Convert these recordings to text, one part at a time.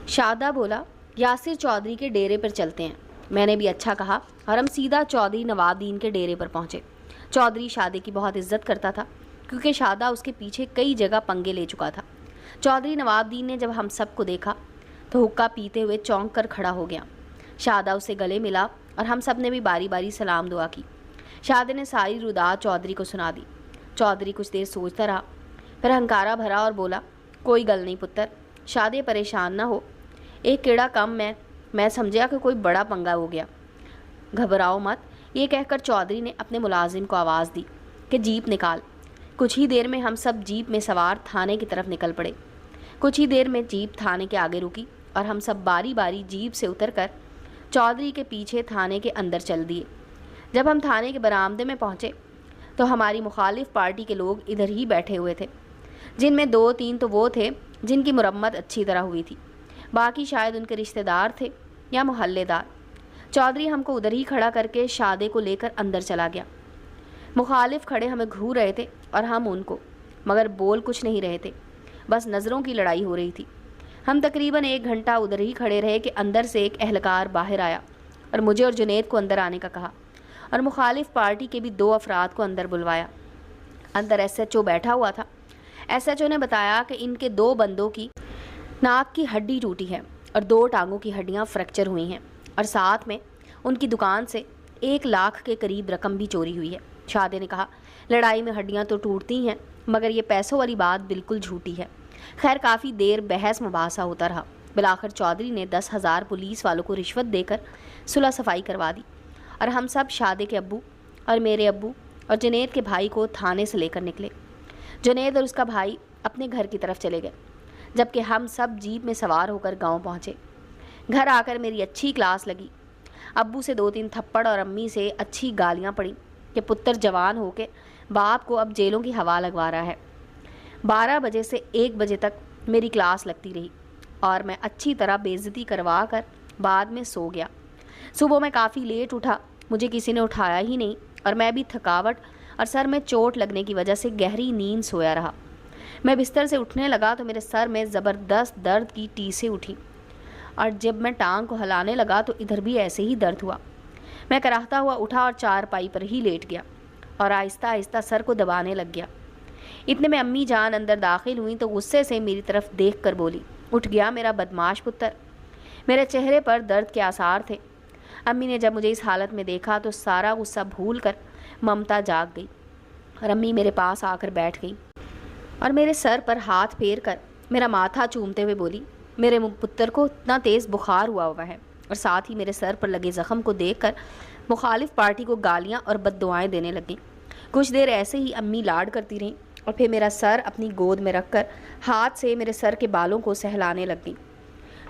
شادہ بولا، یاسر چودھری کے ڈیرے پر چلتے ہیں۔ میں نے بھی اچھا کہا اور ہم سیدھا چودھری نواب دین کے ڈیرے پر پہنچے۔ چودھری شادے کی بہت عزت کرتا تھا کیونکہ شادہ اس کے پیچھے کئی جگہ پنگے لے چکا تھا۔ چودھری نواب دین نے جب ہم سب کو دیکھا تو حقہ پیتے ہوئے چونک کر کھڑا ہو گیا۔ شادہ اسے گلے ملا اور ہم سب نے بھی باری باری سلام دعا کی۔ شادے نے ساری رودات چودھری کو سنا دی۔ چودھری کچھ دیر سوچتا رہا، پھر ہنکارا بھرا اور بولا، کوئی گل نہیں پتر، شادے پریشان نہ ہو، ایک کیڑا کم میں سمجھا کہ کوئی بڑا پنگا ہو گیا، گھبراؤ مت۔ یہ کہہ کر چودھری نے اپنے ملازم کو آواز دی کہ جیپ نکال۔ کچھ ہی دیر میں ہم سب جیپ میں سوار تھانے کی طرف نکل پڑے۔ کچھ ہی دیر میں جیپ تھانے کے آگے رکی اور ہم سب باری باری جیپ سے اتر کر چودھری کے پیچھے تھانے کے اندر چل دیے۔ جب ہم تھانے کے برآمدے میں پہنچے تو ہماری مخالف پارٹی کے لوگ ادھر ہی بیٹھے ہوئے تھے، جن میں 2-3 تو وہ تھے جن کی مرمت اچھی طرح ہوئی تھی، باقی شاید ان کے رشتہ دار تھے یا محلے دار۔ چودھری ہم کو ادھر ہی کھڑا کر کے شادے کو لے کر اندر چلا گیا۔ مخالف کھڑے ہمیں گھور رہے تھے اور ہم ان کو، مگر بول کچھ نہیں رہے تھے، بس نظروں کی لڑائی ہو رہی تھی۔ ہم تقریباً 1 گھنٹہ ادھر ہی کھڑے رہے کہ اندر سے ایک اہلکار باہر آیا اور مجھے اور جنید کو اندر آنے کا کہا، اور مخالف پارٹی کے بھی 2 افراد کو اندر بلوایا۔ اندر ایس ایچ او بیٹھا ہوا تھا۔ ایس ایچ او نے بتایا کہ ان کے 2 بندوں کی ناک کی ہڈی ٹوٹی ہے اور 2 ٹانگوں کی ہڈیاں فریکچر ہوئی ہیں، اور ساتھ میں ان کی دکان سے 1 لاکھ کے قریب رقم بھی چوری ہوئی ہے۔ شادے نے کہا، لڑائی میں ہڈیاں تو ٹوٹتی ہیں مگر یہ پیسوں والی بات بالکل جھوٹی ہے۔ خیر کافی دیر بحث مباحثہ ہوتا رہا۔ بالآخر چودھری نے 10,000 پولیس والوں کو رشوت دے کر صلح صفائی کروا دی اور ہم سب شادے کے ابو اور میرے ابو اور جنید کے بھائی کو تھانے سے لے کر نکلے۔ جنید اور اس کا بھائی اپنے گھر کی طرف چلے گئے، جبکہ ہم سب جیپ میں سوار ہو کر گاؤں پہنچے۔ گھر آ کر میری اچھی کلاس لگی۔ ابو سے 2-3 تھپڑ اور امی سے اچھی گالیاں پڑیں کہ پتر جوان ہو کے باپ کو اب جیلوں کی ہوا لگوا رہا ہے۔ 12 بجے سے 1 بجے تک میری کلاس لگتی رہی اور میں اچھی طرح بے عزتی کروا کر بعد میں سو گیا۔ صبح میں کافی لیٹ اٹھا، مجھے کسی نے اٹھایا ہی نہیں اور میں بھی تھکاوٹ اور سر میں چوٹ لگنے کی وجہ سے گہری نیند سویا رہا۔ میں بستر سے اٹھنے لگا تو میرے سر میں زبردست درد کی ٹیسیں اٹھی، اور جب میں ٹانگ کو ہلانے لگا تو ادھر بھی ایسے ہی درد ہوا۔ میں کراہتا ہوا اٹھا اور چارپائی پر ہی لیٹ گیا اور آہستہ آہستہ سر کو دبانے لگ گیا۔ اتنے میں امی جان اندر داخل ہوئیں تو غصے سے میری طرف دیکھ کر بولی، اٹھ گیا میرا بدماش پتر۔ میرے چہرے پر درد کے آثار تھے۔ امی نے جب مجھے اس حالت میں دیکھا تو سارا غصہ بھول کر ممتا جاگ گئی اور امی میرے پاس آ کر بیٹھ گئی اور میرے سر پر ہاتھ پھیر کر میرا ماتھا چومتے ہوئے بولی، میرے پتر کو اتنا تیز بخار ہوا ہے، اور ساتھ ہی میرے سر پر لگے زخم کو دیکھ کر مخالف پارٹی کو گالیاں اور بد دعائیں دینے لگیں۔ کچھ دیر ایسے ہی امی لاڈ کرتی رہیں اور پھر میرا سر اپنی گود میں رکھ کر ہاتھ سے میرے سر کے بالوں کو سہلانے لگ گئیں۔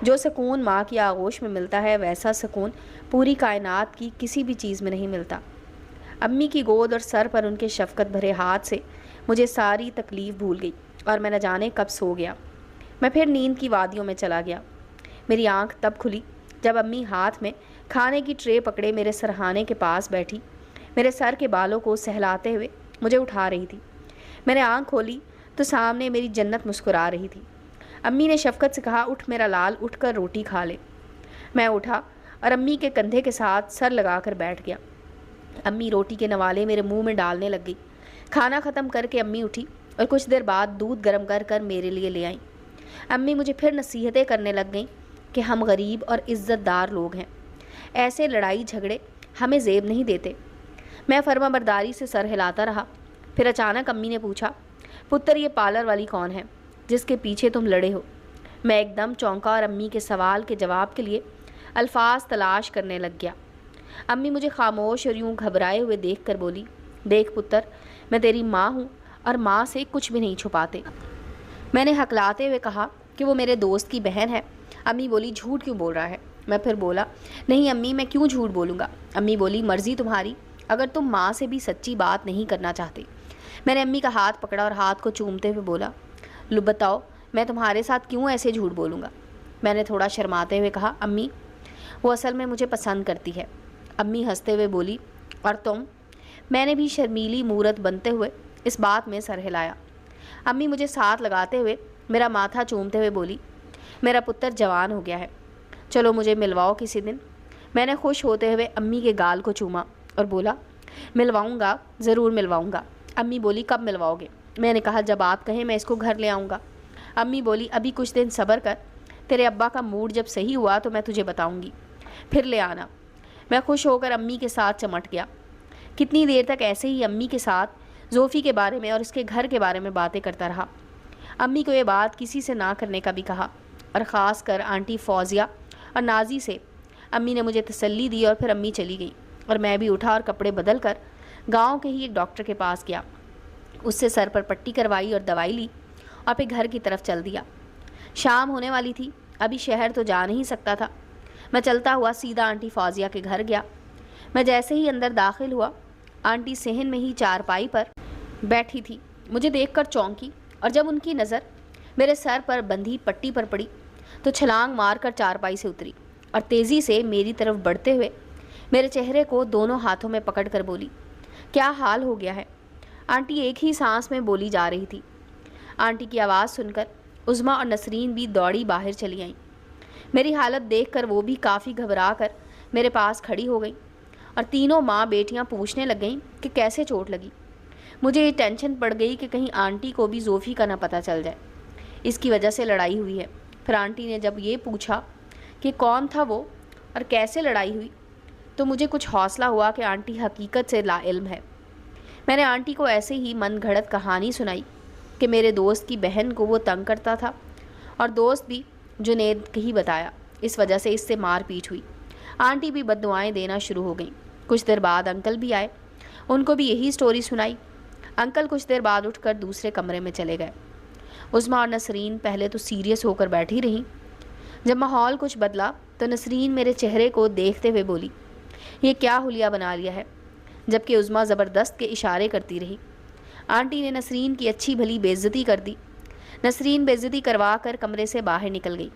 جو سکون ماں کی آغوش میں ملتا ہے ویسا سکون پوری کائنات کی کسی بھی چیز میں نہیں ملتا۔ امی کی گود اور سر پر ان کے شفقت بھرے ہاتھ سے مجھے ساری تکلیف بھول گئی اور میں نہ جانے کب سو گیا۔ میں پھر نیند کی وادیوں میں چلا گیا۔ میری آنکھ تب کھلی جب امی ہاتھ میں کھانے کی ٹرے پکڑے میرے سرہانے کے پاس بیٹھی میرے سر کے بالوں کو سہلاتے ہوئے مجھے اٹھا رہی تھی۔ میں نے آنکھ کھولی تو سامنے میری جنت مسکرا رہی تھی۔ امی نے شفقت سے کہا، اٹھ میرا لال، اٹھ کر روٹی کھا لے۔ میں اٹھا اور امی کے کندھے کے ساتھ سر لگا کر بیٹھ گیا۔ امی روٹی کے نوالے میرے منہ میں ڈالنے لگ گئی۔ کھانا ختم کر کے امی اٹھی اور کچھ دیر بعد دودھ گرم کر کر میرے لیے لے آئیں۔ امی مجھے پھر نصیحتیں کرنے لگ گئیں کہ ہم غریب اور عزت دار لوگ ہیں، ایسے لڑائی جھگڑے ہمیں زیب نہیں دیتے۔ میں فرما برداری سے سر ہلاتا رہا۔ پھر اچانک امی نے پوچھا، پتر یہ پارلر والی کون ہے جس کے پیچھے تم لڑے ہو؟ میں ایک دم چونکا اور امی کے سوال کے جواب کے لیے الفاظ تلاش کرنے لگ گیا۔ امی مجھے خاموش اور یوں گھبرائے ہوئے دیکھ کر بولی، دیکھ پتر، میں تیری ماں ہوں اور ماں سے کچھ بھی نہیں چھپاتے۔ میں نے ہکلاتے ہوئے کہا کہ وہ میرے دوست کی بہن ہے۔ امی بولی، جھوٹ کیوں بول رہا ہے؟ میں پھر بولا، نہیں امی میں کیوں جھوٹ بولوں گا؟ امی بولی، مرضی تمہاری، اگر تم ماں سے بھی سچی بات نہیں کرنا چاہتے۔ میں نے امی کا ہاتھ پکڑا اور ہاتھ کو چومتے ہوئے بولا، لو بتاؤ میں تمہارے ساتھ کیوں ایسے جھوٹ بولوں گا؟ میں نے تھوڑا شرماتے ہوئے کہا، امی وہ اصل میں مجھے پسند کرتی ہے۔ امی ہنستے ہوئے بولی، اور تم؟ میں نے بھی شرمیلی مورت بنتے ہوئے اس بات میں سر ہلایا۔ امی مجھے ساتھ لگاتے ہوئے میرا ماتھا چومتے ہوئے بولی، میرا پتر جوان ہو گیا ہے، چلو مجھے ملواؤ کسی دن۔ میں نے خوش ہوتے ہوئے امی کے گال کو چوما اور بولا ملواؤں گا، ضرور ملواؤں گا۔ امی بولی کب ملواؤ گے؟ میں نے کہا جب آپ کہیں میں اس کو گھر لے آؤں گا۔ امی بولی ابھی کچھ دن صبر کر، تیرے ابا کا موڈ جب صحیح ہوا تو میں تجھے بتاؤں گی، پھر لے آنا۔ میں خوش ہو کر امی کے ساتھ چمٹ گیا۔ کتنی دیر تک ایسے ہی امی کے ساتھ زوفی کے بارے میں اور اس کے گھر کے بارے میں باتیں کرتا رہا۔ امی کو یہ بات کسی سے نہ کرنے کا بھی کہا، اور خاص کر آنٹی فوزیہ اور نازی سے۔ امی نے مجھے تسلی دی اور پھر امی چلی گئی، اور میں بھی اٹھا اور کپڑے بدل کر گاؤں کے ہی ایک ڈاکٹر کے پاس گیا۔ اس سے سر پر پٹی کروائی اور دوائی لی، اور پھر گھر کی طرف چل دیا۔ شام ہونے والی تھی، ابھی شہر تو جا نہیں سکتا تھا۔ میں چلتا ہوا سیدھا آنٹی فوزیہ کے گھر گیا۔ میں جیسے ہی اندر داخل ہوا، آنٹی صحن میں ہی چارپائی پر بیٹھی تھی۔ مجھے دیکھ کر چونکی، اور جب ان کی نظر میرے سر پر بندھی پٹی پر پڑی تو چھلانگ مار کر چارپائی سے اتری اور تیزی سے میری طرف بڑھتے ہوئے میرے چہرے کو دونوں ہاتھوں میں پکڑ کر بولی کیا حال ہو گیا ہے؟ آنٹی ایک ہی سانس میں بولی جا رہی تھی۔ آنٹی کی آواز سن کر عظمیٰ اور نسرین بھی دوڑی باہر چلی آئیں۔ میری حالت دیکھ کر وہ بھی کافی گھبرا کر میرے پاس کھڑی ہو گئی، اور تینوں ماں بیٹیاں پوچھنے لگ گئیں کہ کیسے چوٹ لگی۔ مجھے یہ ٹینشن پڑ گئی کہ کہیں آنٹی کو بھی زوفی کا نہ پتہ چل جائے، اس کی وجہ سے لڑائی ہوئی ہے۔ پھر آنٹی نے جب یہ پوچھا کہ کون تھا وہ اور کیسے لڑائی ہوئی، تو مجھے کچھ حوصلہ ہوا کہ آنٹی حقیقت سے لا علم ہے۔ میں نے آنٹی کو ایسے ہی من گھڑت کہانی سنائی کہ میرے دوست کی بہن کو وہ تنگ کرتا تھا، اور دوست بھی جنید ہی بتایا، اس وجہ سے اس سے مار پیٹ ہوئی۔ آنٹی بھی بد دعائیں دینا شروع ہو گئیں۔ کچھ دیر بعد انکل بھی آئے، ان کو بھی یہی سٹوری سنائی۔ انکل کچھ دیر بعد اٹھ کر دوسرے کمرے میں چلے گئے۔ عظمیٰ اور نسرین پہلے تو سیریس ہو کر بیٹھی رہیں۔ جب ماحول کچھ بدلا تو نسرین میرے چہرے کو دیکھتے ہوئے بولی یہ کیا حلیہ بنا لیا ہے، جبکہ عظمیٰ زبردست کے اشارے کرتی رہی۔ آنٹی نے نسرین کی اچھی بھلی بے عزتی کر دی۔ نسرین بے عزتی کروا کر کمرے سے باہر نکل گئی۔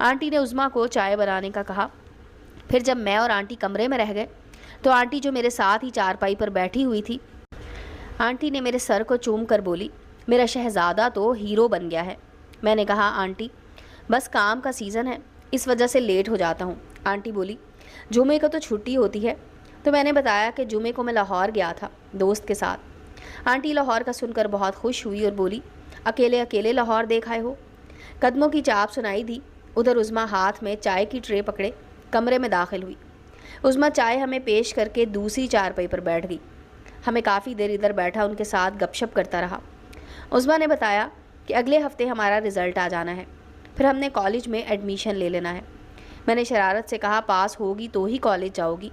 آنٹی نے عظمیٰ کو چائے بنانے کا کہا۔ پھر جب میں اور آنٹی کمرے میں رہ گئے تو آنٹی جو میرے ساتھ ہی چارپائی پر بیٹھی ہوئی تھی، آنٹی نے میرے سر کو چوم کر بولی میرا شہزادہ تو ہیرو بن گیا ہے۔ میں نے کہا آنٹی بس کام کا سیزن ہے، اس وجہ سے لیٹ ہو جاتا ہوں۔ آنٹی بولی جمعے کو تو چھٹی ہوتی ہے، تو میں نے بتایا کہ جمعے کو میں لاہور گیا تھا دوست کے ساتھ۔ آنٹی لاہور کا سن کر بہت خوش ہوئی اور بولی اکیلے اکیلے لاہور دیکھ آئے ہو؟ قدموں کی چاپ سنائی دی۔ ادھر عظمیٰ ہاتھ میں چائے کی ٹرے پکڑے کمرے میں داخل ہوئی۔ عظمیٰ چائے ہمیں پیش کر کے دوسری چارپائی پر بیٹھ گئی۔ ہمیں کافی دیر ادھر بیٹھا ان کے ساتھ گپ شپ کرتا رہا۔ عظمیٰ نے بتایا کہ اگلے ہفتے ہمارا رزلٹ آ جانا ہے، پھر ہم نے کالج میں ایڈمیشن لے لینا ہے۔ میں نے شرارت سے کہا پاس ہوگی تو ہی کالج جاؤ گی؟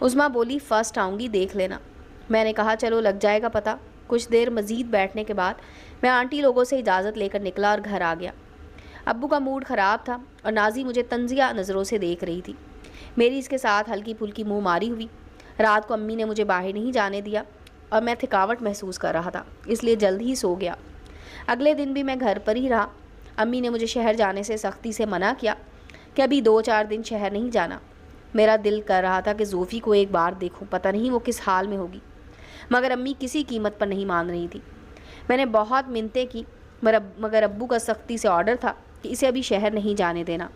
عظمیٰ بولی فرسٹ آؤں گی، دیکھ لینا۔ میں نے کہا چلو لگ جائے گا پتہ۔ کچھ دیر مزید بیٹھنے کے بعد میں آنٹی لوگوں سے اجازت لے کر نکلا اور گھر آ گیا۔ ابو کا موڈ خراب تھا اور نازی مجھے طنزیہ نظروں سے دیکھ رہی تھی۔ میری اس کے ساتھ ہلکی پھلکی منہ ماری ہوئی۔ رات کو امی نے مجھے باہر نہیں جانے دیا اور میں تھکاوٹ محسوس کر رہا تھا، اس لیے جلد ہی سو گیا۔ اگلے دن بھی میں گھر پر ہی رہا۔ امی نے مجھے شہر جانے سے سختی سے منع کیا کہ ابھی 2-4 دن شہر نہیں جانا۔ میرا دل کر رہا تھا کہ زوفی کو ایک بار دیکھوں، پتہ نہیں وہ کس حال میں ہوگی، مگر امی کسی قیمت پر نہیں مان رہی تھی۔ میں نے بہت منتیں کی، مگر ابو کا سختی سے آرڈر تھا کہ اسے ابھی شہر نہیں جانے دینا۔